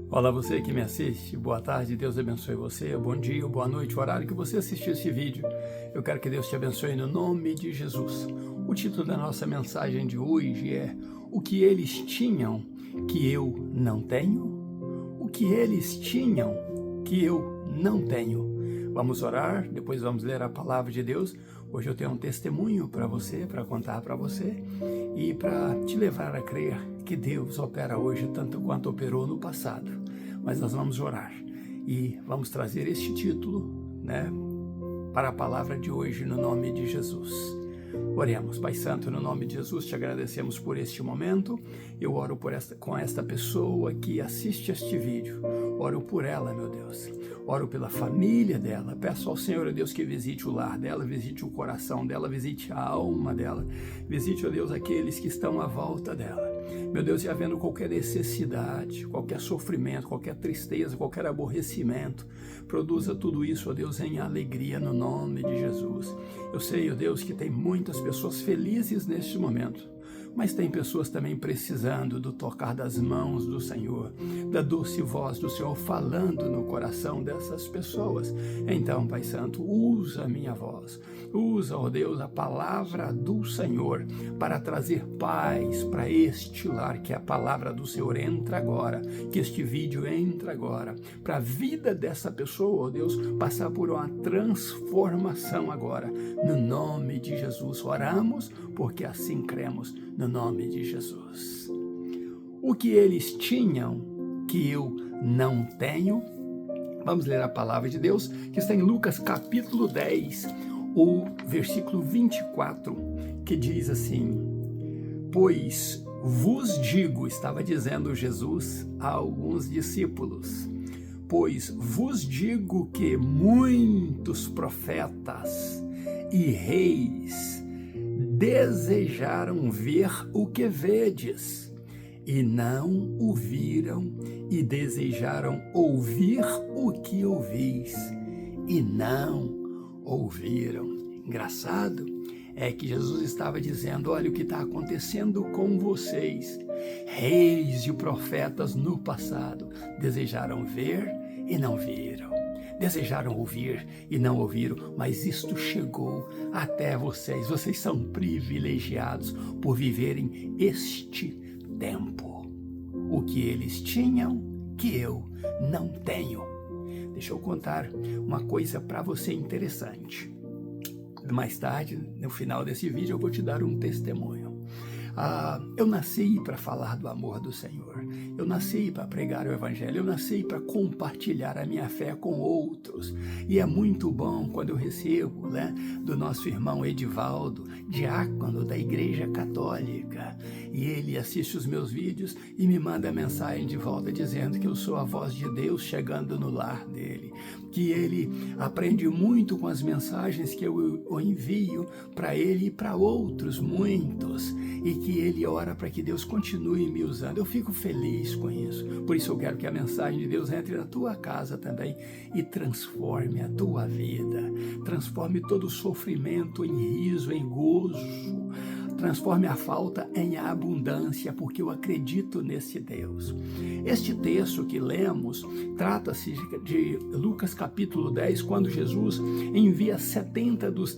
Olá, você que me assiste, boa tarde, Deus abençoe você, bom dia, boa noite, o horário que você assistiu esse vídeo. Eu quero que Deus te abençoe no nome de Jesus. O título da nossa mensagem de hoje é O que eles tinham que eu não tenho? O que eles tinham que eu não tenho? Vamos orar, depois vamos ler a palavra de Deus. Hoje eu tenho um testemunho para você, para contar para você e para te levar a crer que Deus opera hoje tanto quanto operou no passado. Mas nós vamos orar e vamos trazer este título, para a palavra de hoje no nome de Jesus. Oremos. Pai Santo, no nome de Jesus, te agradecemos por este momento. Eu oro com esta pessoa que assiste este vídeo. Oro por ela, meu Deus. Oro pela família dela. Peço ao Senhor, ó Deus, que visite o lar dela, visite o coração dela, visite a alma dela. Visite, ó Deus, aqueles que estão à volta dela. Meu Deus, e havendo qualquer necessidade, qualquer sofrimento, qualquer tristeza, qualquer aborrecimento, produza tudo isso, ó Deus, em alegria no nome de Jesus. Eu sei, ó Deus, que tem muitas pessoas felizes neste momento, mas tem pessoas também precisando do tocar das mãos do Senhor, da doce voz do Senhor falando no coração dessas pessoas. Então, Pai Santo, usa a minha voz, usa, ó Deus, a palavra do Senhor para trazer paz para este lar, que a palavra do Senhor entra agora, que este vídeo entra agora, para a vida dessa pessoa, ó Deus, passar por uma transformação agora, no nome de Jesus. Oramos porque assim cremos, no nome de Jesus. O que eles tinham que eu não tenho? Vamos ler a palavra de Deus, que está em Lucas capítulo 10, o versículo 24, que diz assim: Pois vos digo, estava dizendo Jesus a alguns discípulos, pois vos digo que muitos profetas e reis desejaram ver o que vedes, e não o viram, e desejaram ouvir o que ouvis, e não ouviram. Engraçado é que Jesus estava dizendo: olha o que está acontecendo com vocês. Reis e profetas no passado desejaram ver e não viram. Desejaram ouvir e não ouviram, mas isto chegou até vocês. Vocês são privilegiados por viverem este tempo. O que eles tinham que eu não tenho. Deixa eu contar uma coisa para você interessante. Mais tarde, no final desse vídeo, eu vou te dar um testemunho. Eu nasci para falar do amor do Senhor, eu nasci para pregar o Evangelho, eu nasci para compartilhar a minha fé com outros, e é muito bom quando eu recebo, do nosso irmão Edivaldo, diácono da Igreja Católica, e ele assiste os meus vídeos e me manda mensagem de volta dizendo que eu sou a voz de Deus chegando no lar dele, que ele aprende muito com as mensagens que eu envio para ele e para outros muitos, e que ele ora para que Deus continue me usando. Eu fico feliz com isso. Por isso eu quero que a mensagem de Deus entre na tua casa também e transforme a tua vida. Transforme todo o sofrimento em riso, em gozo. Transforme a falta em abundância, porque eu acredito nesse Deus. Este texto que lemos trata-se de Lucas capítulo 10, quando Jesus envia 70 dos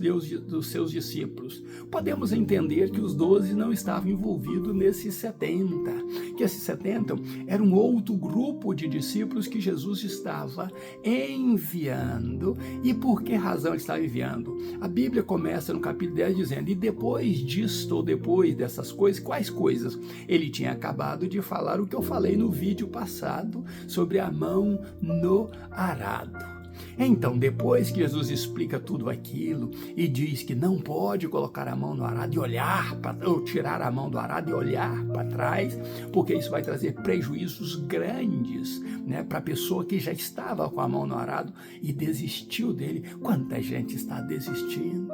seus discípulos. Podemos entender que os 12 não estavam envolvidos nesses 70, que esses 70 era um outro grupo de discípulos que Jesus estava enviando. E por que razão ele estava enviando? A Bíblia começa no capítulo 10 dizendo: e depois disto, ou depois dessas coisas, quais coisas? Ele tinha acabado de falar o que eu falei no vídeo passado sobre a mão no arado. Então, depois que Jesus explica tudo aquilo e diz que não pode colocar a mão no arado e olhar ou tirar a mão do arado e olhar para trás, porque isso vai trazer prejuízos grandes, para a pessoa que já estava com a mão no arado e desistiu dele. Quanta gente está desistindo?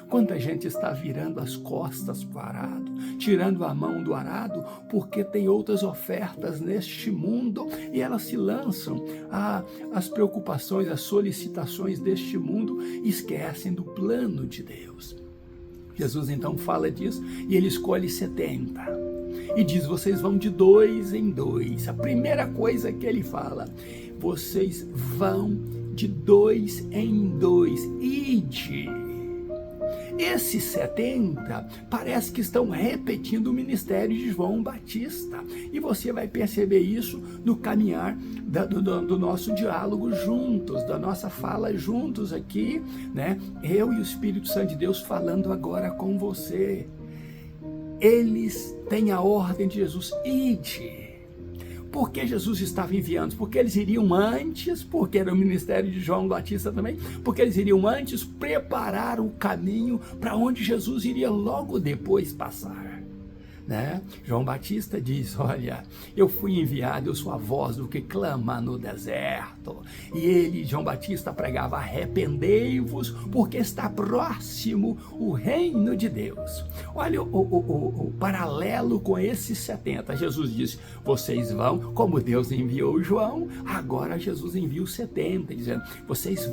Quanta gente está virando as costas para o arado, tirando a mão do arado, porque tem outras ofertas neste mundo e elas se lançam às preocupações, às solicitações deste mundo e esquecem do plano de Deus. Jesus então fala disso e ele escolhe 70. e diz: vocês vão de 2 em 2. A primeira coisa que ele fala: vocês vão de 2 em 2. Ide. Esses 70 parece que estão repetindo o ministério de João Batista. E você vai perceber isso no caminhar do nosso diálogo juntos, da nossa fala juntos aqui, né? Eu e o Espírito Santo de Deus falando agora com você. Eles têm a ordem de Jesus: ide. Por que Jesus estava enviando? Porque eles iriam antes, porque era o ministério de João Batista também, porque eles iriam antes preparar o caminho para onde Jesus iria logo depois passar. Né? João Batista diz: olha, eu fui enviado, eu sou a voz do que clama no deserto. E ele, João Batista, pregava: arrependei-vos, porque está próximo o reino de Deus. Olha o paralelo com esses 70. Jesus disse: vocês vão, como Deus enviou João, agora Jesus envia os 70, dizendo: vocês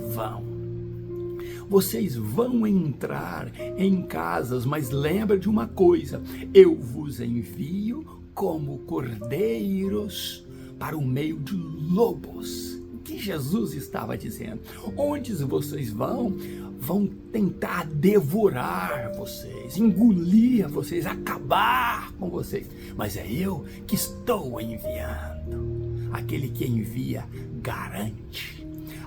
vão entrar em casas, mas lembra de uma coisa: eu vos envio como cordeiros para o meio de lobos. O que Jesus estava dizendo? Onde vocês vão tentar devorar vocês, engolir vocês, acabar com vocês, mas é eu que estou enviando. Aquele que envia garante.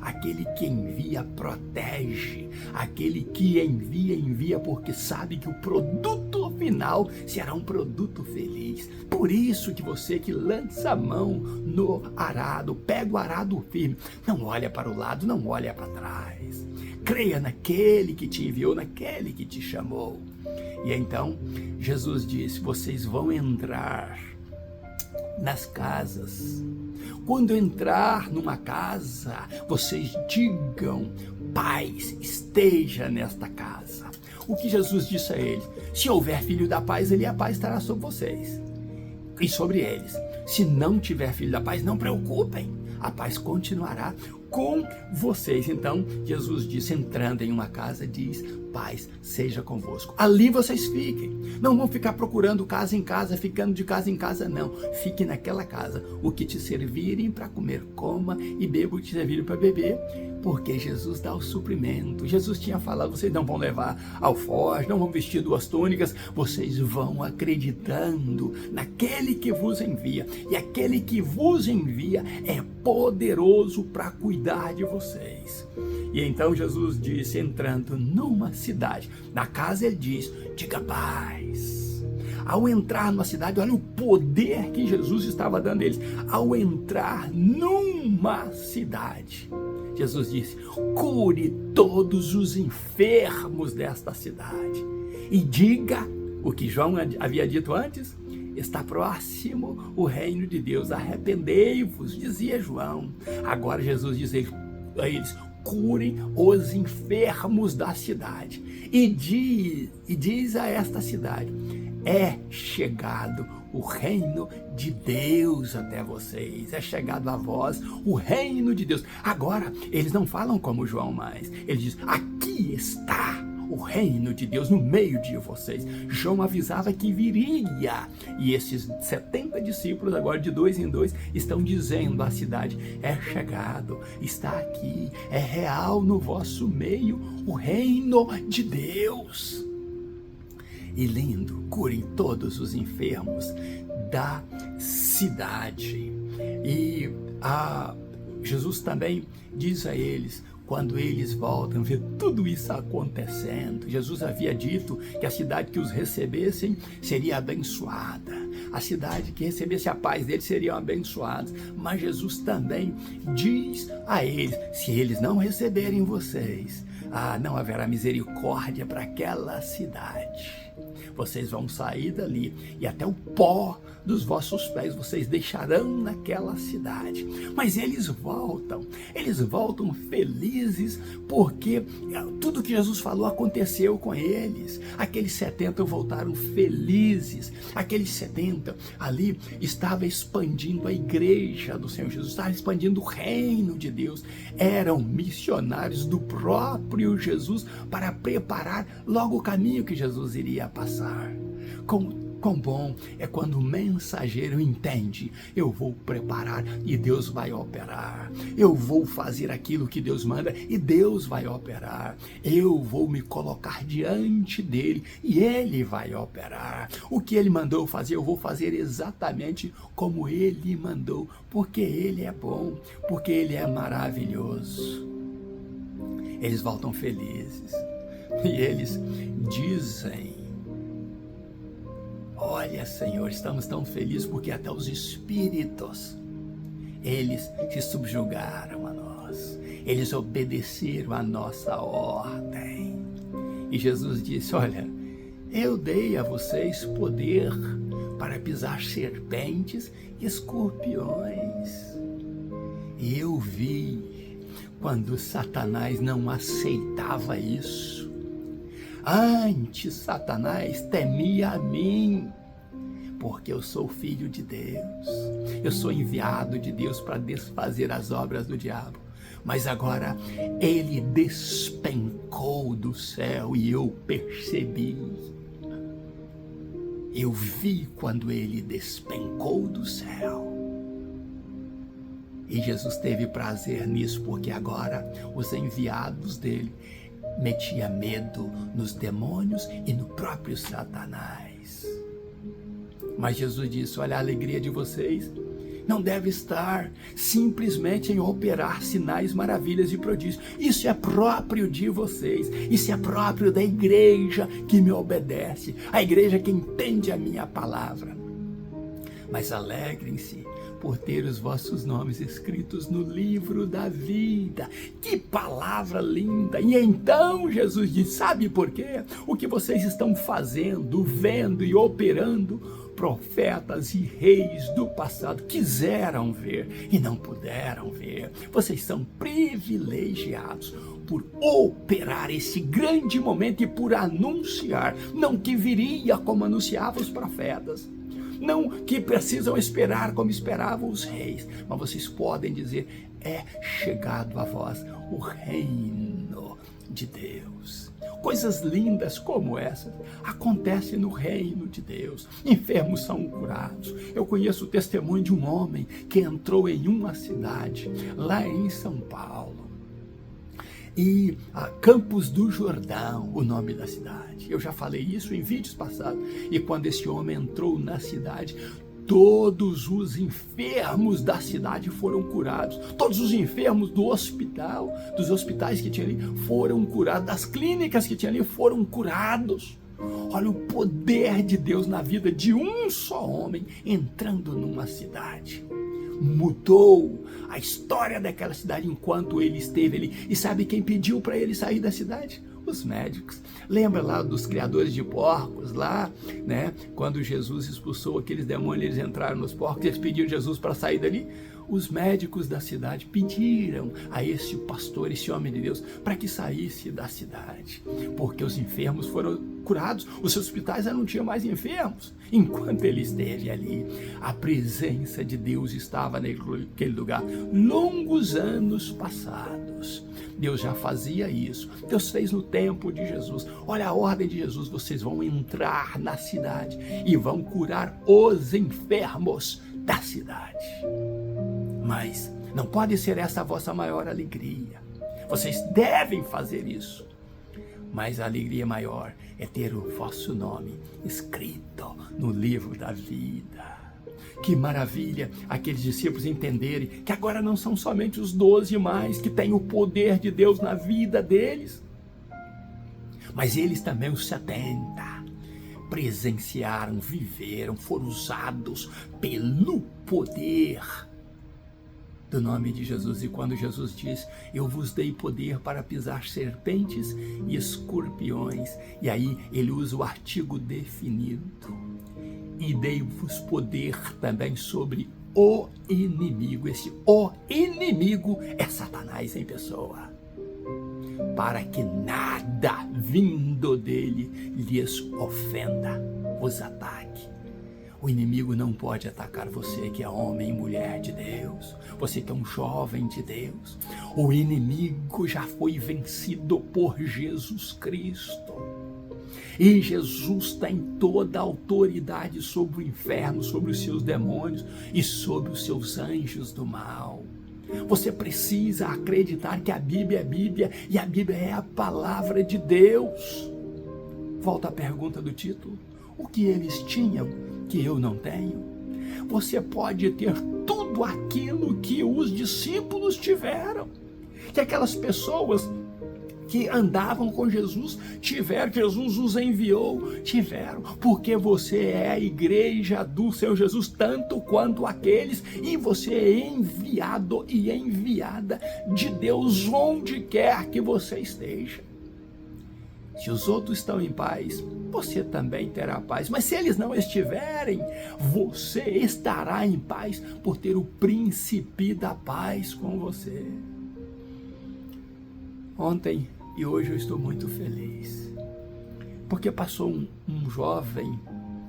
Aquele que envia protege, aquele que envia porque sabe que o produto final será um produto feliz. Por isso que você que lança a mão no arado, pega o arado firme, não olha para o lado, não olha para trás. Creia naquele que te enviou, naquele que te chamou. E então Jesus disse: vocês vão entrar nas casas. Quando entrar numa casa, vocês digam: paz esteja nesta casa. O que Jesus disse a eles: se houver filho da paz, a paz estará sobre vocês e sobre eles. Se não tiver filho da paz, não preocupem, a paz continuará com vocês. Então Jesus disse, entrando em uma casa, diz: paz seja convosco. Ali vocês fiquem. Não vão ficar procurando casa em casa, ficando de casa em casa, não. Fique naquela casa. O que te servirem para comer, coma, e beba o que te servirem para beber, porque Jesus dá o suprimento. Jesus tinha falado: vocês não vão levar alforjes, não vão vestir 2 túnicas, vocês vão acreditando naquele que vos envia. E aquele que vos envia é poderoso para cuidar de vocês. E então Jesus disse, entrando numa cidade, na casa ele diz: diga paz. Ao entrar numa cidade, olha o poder que Jesus estava dando a eles. Ao entrar numa cidade, Jesus disse: cure todos os enfermos desta cidade. E diga o que João havia dito antes: está próximo o reino de Deus. Arrependei-vos, dizia João. Agora Jesus diz a eles: curem os enfermos da cidade. E diz a esta cidade: é chegado o reino de Deus até vocês. É chegado a vós o reino de Deus. Agora, eles não falam como João mais. Ele diz: aqui está o reino de Deus no meio de vocês. João avisava que viria. E esses 70 discípulos, agora de 2 em 2, estão dizendo à cidade: é chegado, está aqui, é real no vosso meio o reino de Deus. E lindo, curem todos os enfermos da cidade. E Jesus também diz a eles, quando eles voltam, vê tudo isso acontecendo. Jesus havia dito que a cidade que os recebessem seria abençoada. A cidade que recebesse a paz deles seriam abençoadas. Mas Jesus também diz a eles: se eles não receberem vocês, não haverá misericórdia para aquela cidade. Vocês vão sair dali e até o pó dos vossos pés vocês deixarão naquela cidade. Mas eles voltam felizes, porque tudo que Jesus falou aconteceu com eles. Aqueles 70 voltaram felizes. Aqueles 70 ali estava expandindo a igreja do Senhor Jesus, estava expandindo o reino de Deus. Eram missionários do próprio Jesus para preparar logo o caminho que Jesus iria passar. Com Quão bom é quando o mensageiro entende: eu vou preparar e Deus vai operar. Eu vou fazer aquilo que Deus manda e Deus vai operar. Eu vou me colocar diante dele e ele vai operar. O que ele mandou fazer, eu vou fazer exatamente como ele mandou, porque ele é bom, porque ele é maravilhoso. Eles voltam felizes e eles dizem: olha, Senhor, estamos tão felizes porque até os espíritos, eles se subjugaram a nós, eles obedeceram a nossa ordem. E Jesus disse: olha, eu dei a vocês poder para pisar serpentes e escorpiões. E eu vi quando Satanás não aceitava isso. Antes, Satanás temia a mim, porque eu sou filho de Deus. Eu sou enviado de Deus para desfazer as obras do diabo. Mas agora ele despencou do céu e eu percebi. Eu vi quando ele despencou do céu. E Jesus teve prazer nisso, porque agora os enviados dele metia medo nos demônios e no próprio Satanás. Mas Jesus disse: olha, a alegria de vocês não deve estar simplesmente em operar sinais, maravilhas e prodígios. Isso é próprio de vocês, isso é próprio da igreja que me obedece, a igreja que entende a minha palavra. Mas alegrem-se por ter os vossos nomes escritos no livro da vida. Que palavra linda! E então Jesus diz: sabe por quê? O que vocês estão fazendo, vendo e operando, profetas e reis do passado quiseram ver e não puderam ver. Vocês são privilegiados por operar esse grande momento e por anunciar, não que viria como anunciavam os profetas, não que precisam esperar como esperavam os reis, mas vocês podem dizer: é chegado a vós o reino de Deus. Coisas lindas como essas acontecem no reino de Deus. Enfermos são curados. Eu conheço o testemunho de um homem que entrou em uma cidade, lá em São Paulo, e Campos do Jordão, o nome da cidade. Eu já falei isso em vídeos passados. E quando esse homem entrou na cidade, todos os enfermos da cidade foram curados. Todos os enfermos do hospital, dos hospitais que tinha ali, foram curados. Das clínicas que tinha ali, foram curados. Olha o poder de Deus na vida de um só homem entrando numa cidade. Mudou a história daquela cidade enquanto ele esteve ali. E sabe quem pediu para ele sair da cidade? Os médicos. Lembra lá dos criadores de porcos lá, né? Quando Jesus expulsou aqueles demônios, eles entraram nos porcos, eles pediram Jesus para sair dali. Os médicos da cidade pediram a esse pastor, esse homem de Deus, para que saísse da cidade, porque os enfermos foram curados, os hospitais já não tinham mais enfermos. Enquanto ele esteve ali, a presença de Deus estava naquele lugar. Longos anos passados, Deus já fazia isso. Deus fez no tempo de Jesus. Olha a ordem de Jesus: vocês vão entrar na cidade e vão curar os enfermos da cidade. Mas não pode ser essa a vossa maior alegria. Vocês devem fazer isso. Mas a alegria maior é ter o vosso nome escrito no livro da vida. Que maravilha aqueles discípulos entenderem que agora não são somente os 12 mais que têm o poder de Deus na vida deles, mas eles também, os 70, presenciaram, viveram, foram usados pelo poder do nome de Jesus. E quando Jesus diz: eu vos dei poder para pisar serpentes e escorpiões, e aí ele usa o artigo definido: e dei-vos poder também sobre o inimigo. Esse o inimigo é Satanás em pessoa, para que nada vindo dele lhes ofenda, os ataque. O inimigo não pode atacar você que é homem e mulher de Deus, você que é um jovem de Deus. O inimigo já foi vencido por Jesus Cristo. E Jesus tem toda a autoridade sobre o inferno, sobre os seus demônios e sobre os seus anjos do mal. Você precisa acreditar que a Bíblia é Bíblia e a Bíblia é a palavra de Deus. Volta à pergunta do título. O que eles tinham que eu não tenho? Você pode ter tudo aquilo que os discípulos tiveram, que aquelas pessoas que andavam com Jesus tiveram, Jesus os enviou, tiveram, porque você é a igreja do seu Jesus, tanto quanto aqueles, e você é enviado e enviada de Deus onde quer que você esteja. Se os outros estão em paz, você também terá paz. Mas se eles não estiverem, você estará em paz por ter o príncipe da paz com você. Ontem e hoje eu estou muito feliz, porque passou um jovem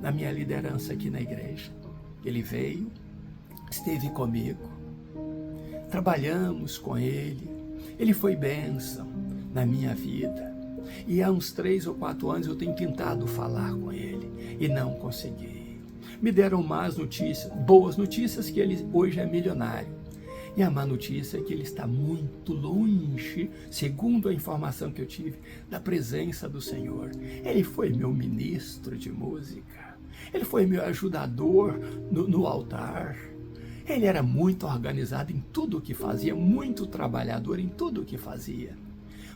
na minha liderança aqui na igreja. Ele veio, esteve comigo, trabalhamos com ele foi bênção na minha vida. E há uns 3 ou 4 anos eu tenho tentado falar com ele e não consegui. Me deram más notícias, boas notícias que ele hoje é milionário. E a má notícia é que ele está muito longe, segundo a informação que eu tive, da presença do Senhor. Ele foi meu ministro de música, ele foi meu ajudador no altar. Ele era muito organizado em tudo o que fazia, muito trabalhador em tudo o que fazia.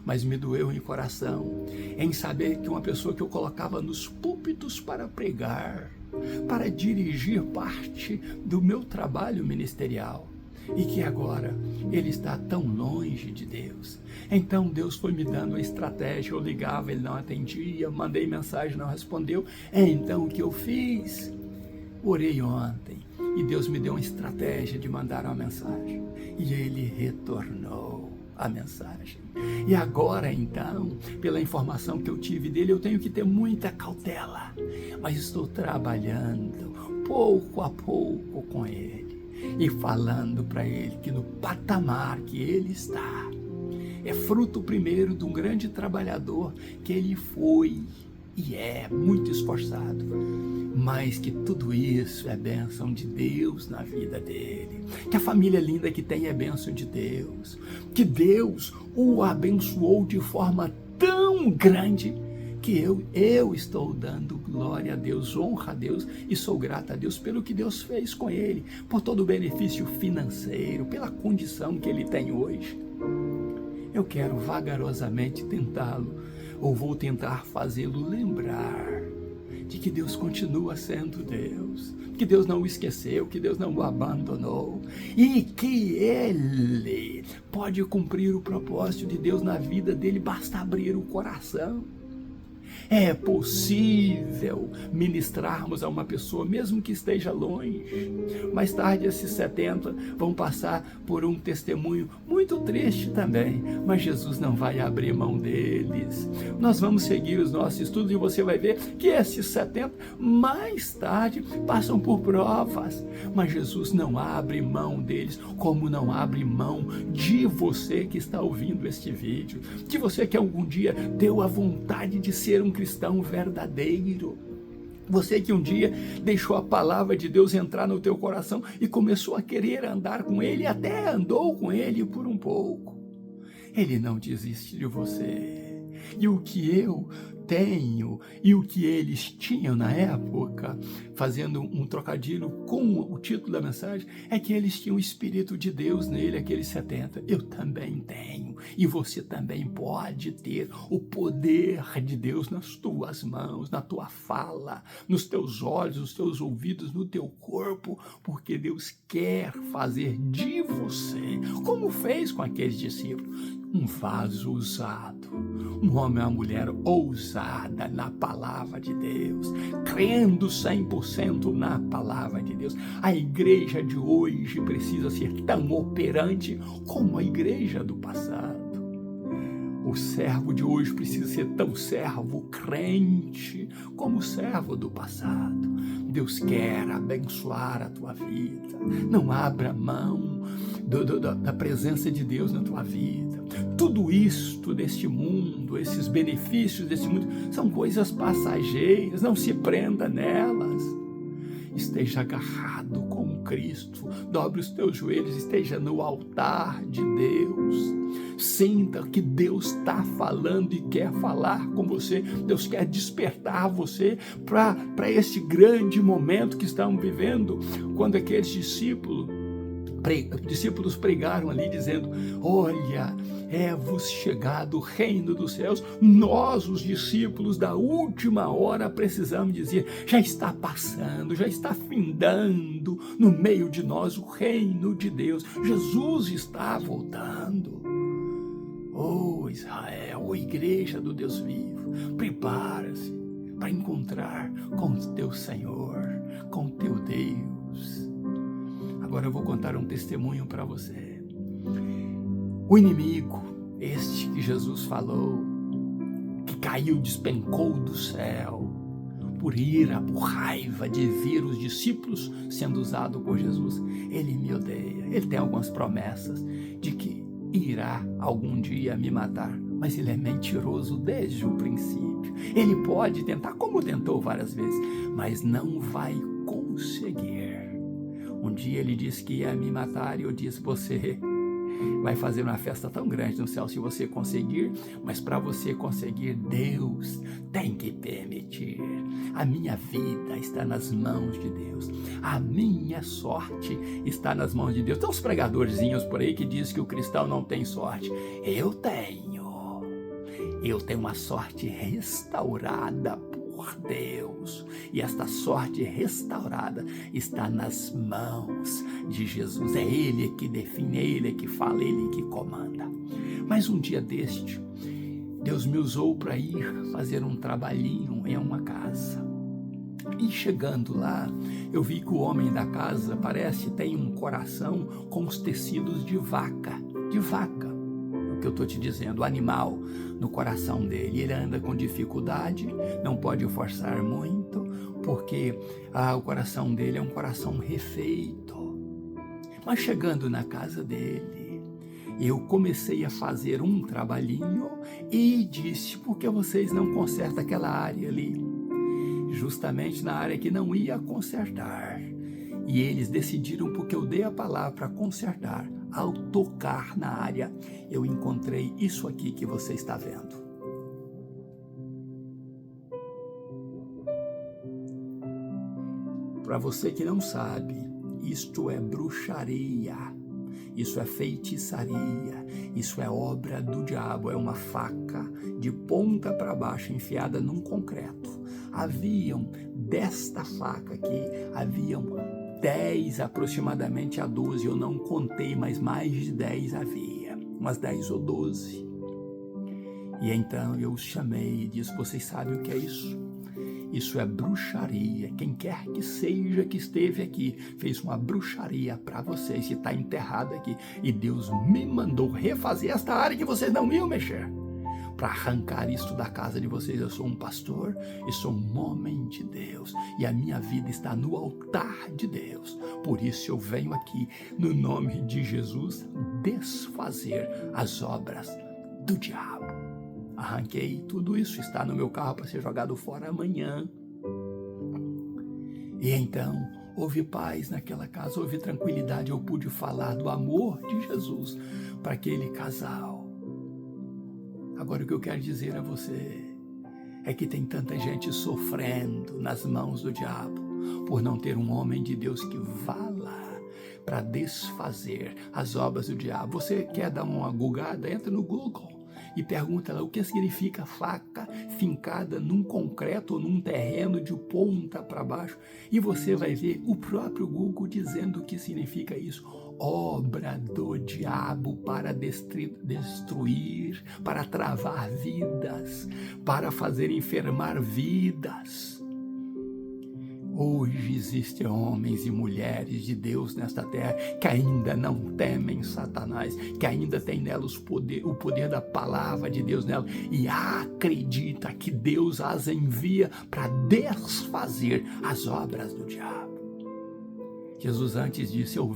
Mas me doeu em coração em saber que uma pessoa que eu colocava nos púlpitos para pregar, para dirigir parte do meu trabalho ministerial, e que agora ele está tão longe de Deus. Então Deus foi me dando uma estratégia. Eu ligava, ele não atendia, mandei mensagem, não respondeu. Então o que eu fiz? Orei ontem e Deus me deu uma estratégia de mandar uma mensagem, e ele retornou a mensagem. E agora então, pela informação que eu tive dele, eu tenho que ter muita cautela, mas estou trabalhando pouco a pouco com ele e falando para ele que no patamar que ele está é fruto primeiro de um grande trabalhador, que ele foi e é muito esforçado, mas que tudo isso é bênção de Deus na vida dele, que a família linda que tem é bênção de Deus, que Deus o abençoou de forma tão grande que eu estou dando glória a Deus, honra a Deus, e sou grato a Deus pelo que Deus fez com ele, por todo o benefício financeiro, pela condição que ele tem hoje. Eu quero vagarosamente tentá-lo, ou vou tentar fazê-lo lembrar de que Deus continua sendo Deus, que Deus não o esqueceu, que Deus não o abandonou, e que ele pode cumprir o propósito de Deus na vida dele, basta abrir o coração. É possível ministrarmos a uma pessoa, mesmo que esteja longe. Mais tarde, esses 70 vão passar por um testemunho muito triste também, mas Jesus não vai abrir mão deles. Nós vamos seguir os nossos estudos e você vai ver que esses 70, mais tarde, passam por provas, mas Jesus não abre mão deles, como não abre mão de você que está ouvindo este vídeo, de você que algum dia deu a vontade de ser um cristão verdadeiro. Você que um dia deixou a palavra de Deus entrar no teu coração e começou a querer andar com ele, até andou com ele por um pouco. Ele não desiste de você. E o que eu tenho e o que eles tinham na época, fazendo um trocadilho com o título da mensagem, é que eles tinham o Espírito de Deus nele, aqueles 70. Eu também tenho, e você também pode ter o poder de Deus nas tuas mãos, na tua fala, nos teus olhos, nos teus ouvidos, no teu corpo, porque Deus quer fazer de você, como fez com aqueles discípulos, um vaso usado, um homem ou uma mulher ousada na palavra de Deus, crendo 100% na palavra de Deus. A igreja de hoje precisa ser tão operante como a igreja do passado. O servo de hoje precisa ser tão servo crente como o servo do passado. Deus quer abençoar a tua vida. Não abra mão da presença de Deus na tua vida. Tudo isto deste mundo, esses benefícios deste mundo, são coisas passageiras, não se prenda nelas. Esteja agarrado com Cristo, dobre os teus joelhos, esteja no altar de Deus. Sinta que Deus está falando e quer falar com você. Deus quer despertar você para este grande momento que estamos vivendo, quando aqueles discípulos pregaram ali dizendo: olha, é-vos chegado o reino dos céus. Nós, os discípulos da última hora, precisamos dizer: já está passando, já está findando no meio de nós o reino de Deus. Jesus está voltando. Oh Israel, oh igreja do Deus vivo, prepara-se para encontrar com o teu Senhor, com o teu Deus. Agora eu vou contar um testemunho para você. O inimigo, este que Jesus falou, que caiu, despencou do céu, por ira, por raiva de ver os discípulos sendo usados por Jesus, ele me odeia. Ele tem algumas promessas de que irá algum dia me matar, mas ele é mentiroso desde o princípio. Ele pode tentar, como tentou várias vezes, mas não vai conseguir. Um dia ele disse que ia me matar e eu disse: você vai fazer uma festa tão grande no céu se você conseguir, mas para você conseguir, Deus tem que permitir. A minha vida está nas mãos de Deus, a minha sorte está nas mãos de Deus. Tem uns pregadorzinhos por aí que dizem que o cristão não tem sorte. Eu tenho uma sorte restaurada por Deus, e esta sorte restaurada está nas mãos de Jesus. É Ele que define, é Ele que fala, é Ele que comanda. Mas um dia deste, Deus me usou para ir fazer um trabalhinho em uma casa. E chegando lá, eu vi que o homem da casa tem um coração com os tecidos de vaca. O que eu estou te dizendo, o animal no coração dele. Ele anda com dificuldade, não pode forçar muito, porque o coração dele é um coração refeito. Mas chegando na casa dele, eu comecei a fazer um trabalhinho e disse: por que vocês não consertam aquela área ali? Justamente na área que não ia consertar. E eles decidiram, porque eu dei a palavra para consertar. Ao tocar na área, eu encontrei isso aqui que você está vendo. Para você que não sabe, isto é bruxaria, isso é feitiçaria, isso é obra do diabo. É uma faca de ponta para baixo enfiada num concreto. Haviam desta faca aqui, haviam 10 aproximadamente a 12, eu não contei, mas mais de 10 havia, umas 10 ou 12. E então eu os chamei e disse: vocês sabem o que é isso? Isso é bruxaria. Quem quer que seja que esteve aqui fez uma bruxaria para vocês, e está enterrado aqui. E Deus me mandou refazer esta área que vocês não iam mexer, para arrancar isso da casa de vocês. Eu sou um pastor e sou um homem de Deus, e a minha vida está no altar de Deus. Por isso eu venho aqui, no nome de Jesus, desfazer as obras do diabo. Arranquei tudo isso, está no meu carro para ser jogado fora amanhã. E então houve paz naquela casa, houve tranquilidade. Eu pude falar do amor de Jesus para aquele casal. Agora o que eu quero dizer a você é que tem tanta gente sofrendo nas mãos do diabo por não ter um homem de Deus que vá lá para desfazer as obras do diabo. Você quer dar uma gugada? Entra no Google e pergunta lá o que significa faca fincada num concreto ou num terreno de ponta para baixo, e você vai ver o próprio Google dizendo o que significa isso. Obra do diabo para destruir, para travar vidas, para fazer enfermar vidas. Hoje existem homens e mulheres de Deus nesta terra que ainda não temem Satanás, que ainda tem nelas o poder da palavra de Deus nela, e acredita que Deus as envia para desfazer as obras do diabo. Jesus antes disse: eu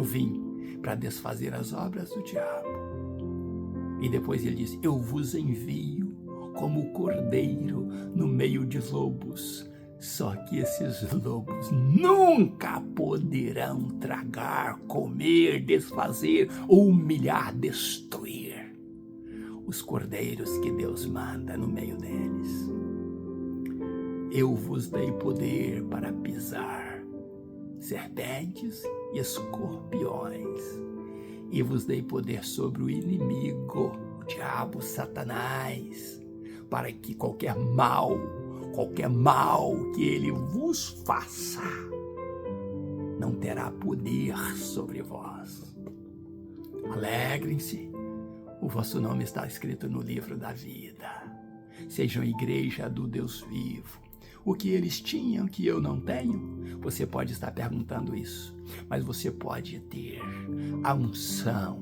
vim para desfazer as obras do diabo. E depois ele diz: eu vos envio como o cordeiro no meio de lobos. Só que esses lobos nunca poderão tragar, comer, desfazer, humilhar, destruir os cordeiros que Deus manda no meio deles. Eu vos dei poder para pisar serpentes e escorpiões, e vos dei poder sobre o inimigo, o diabo, Satanás, para que qualquer mal que ele vos faça não terá poder sobre vós. Alegrem-se, o vosso nome está escrito no livro da vida. Sejam igreja do Deus vivo. O que eles tinham que eu não tenho? Você pode estar perguntando isso, mas você pode ter a unção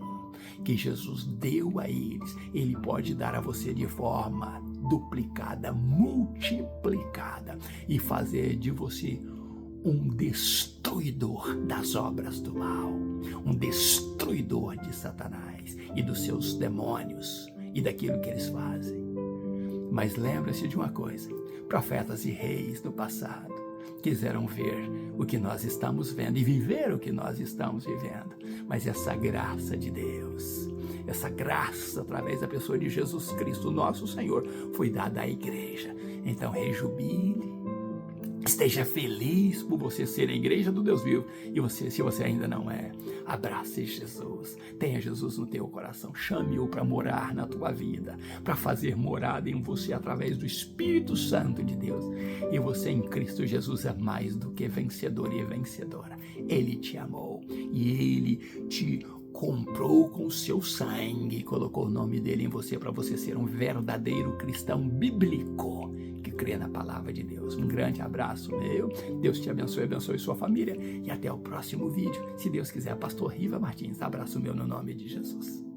que Jesus deu a eles. Ele pode dar a você de forma duplicada, multiplicada, e fazer de você um destruidor das obras do mal, um destruidor de Satanás e dos seus demônios e daquilo que eles fazem. Mas lembre-se de uma coisa: profetas e reis do passado quiseram ver o que nós estamos vendo e viver o que nós estamos vivendo. Mas essa graça de Deus, essa graça através da pessoa de Jesus Cristo, nosso Senhor, foi dada à igreja. Então rejubile, esteja feliz por você ser a igreja do Deus vivo. E você, se você ainda não é, abrace Jesus. Tenha Jesus no teu coração. Chame-o para morar na tua vida, para fazer morada em você através do Espírito Santo de Deus. E você em Cristo Jesus é mais do que vencedor e vencedora. Ele te amou e Ele te comprou com o seu sangue, colocou o nome dele em você para você ser um verdadeiro cristão bíblico que crê na palavra de Deus. Um grande abraço meu, Deus te abençoe, abençoe sua família, e até o próximo vídeo, se Deus quiser. Pastor Riva Martins, abraço meu no nome de Jesus.